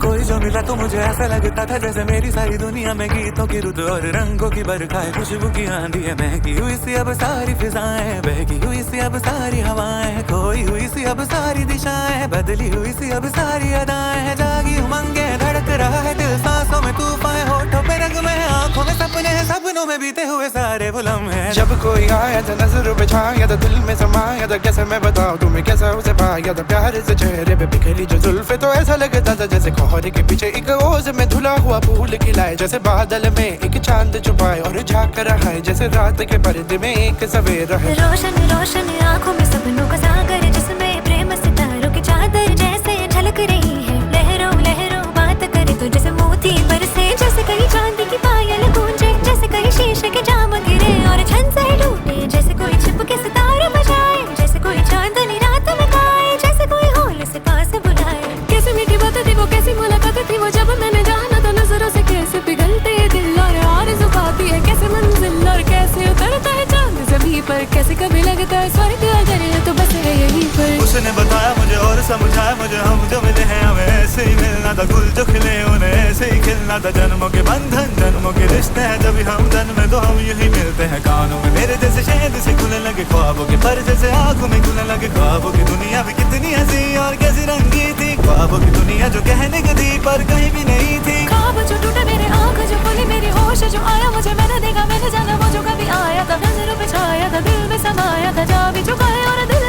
कोई जो मिला तो मुझे ऐसा लगता था जैसे मेरी सारी दुनिया में गीतों की रुत और रंगों की बरखा है, खुशबू की आंधी है, महकी हुई सी अब सारी फिजाएं, बहकी हुई सी अब सारी हवाएं, खोई हुई सी अब सारी दिशाएं, बदली हुई सी अब सारी अदाएं हैं, जागी उमंगे धड़क रहा है दिल, सांसों में तूफान, होठों पे रंग में, आंखों में सपने हैं, सपनों में बीते हुए सारे वो लम्हे हैं। जब कोई आया था नजरों पे छाया था, दिल में समाया था, कैसे मैं बताऊं तुम्हें कैसा उसे पाया था, प्यार से चेहरे पे बिखरी जो जुल्फे, तो ऐसा लगता था जैसे कोहरे के पीछे एक ओस में धुला हुआ फूल खिलाए, जैसे बादल में एक चांद छुपाए और झांक रहा है, जैसे रात के पर्दे में एक सवेरा है। रोशन रोशन आंखों में सपनों का सागर, जिसमें प्रेम सितारों की चादर जैसे झलक रही है, लहरों लहरों बात करे तो जैसे मोती बरसे, जैसे कहीं चांदी की पायल गूंजे, जैसे कहीं शीशे के जाम गिरे और छन से टूटे, जैसे कोई छिप के सितारे बजाए, जैसे कोई चांदनी रात में गाए, जैसे कोई होल से पास बुलाए। कैसी मीठी बात थी वो, कैसी मुलाकात थी वो, जब मैंने जाना तो नजरों से कैसे पिघलते दिल और आरज़ू पाती है, कैसे मंजिल और कैसे उतरता है चांद ज़मीं पर, कैसे कभी लगता है स्वर्ग अगर है तो बस है यहीं पर। उसने बताया मुझे और समझाया मुझे, हम जो मिले हैं हमें ऐसे ही मिलना था, गुल जो खिले उन्हें ऐसे ही खिलना था, जन्मों के बंधन जन्मों के रिश्ते हैं, जब हम जन्म में तो हम यूं ही मिलते हैं, कानों में मेरे जैसे शहद से खुलने लगे ख्वाबों के पर, जैसे आंखों में खुलने लगे ख्वाबों की दुनिया भी कितनी हंसी और कैसी रंगी थी, ख्वाबों की दुनिया जो कहने की थी पर कहीं भी नहीं थी। ख्वाब जो टूटे मेरे आँख जो खुली मेरी होश जो आया मुझे, मैंने देखा मैंने जाना वो जो कभी आया था, नजरों पे छाया था, दिल में समाया था, जा भी चुका है और दिल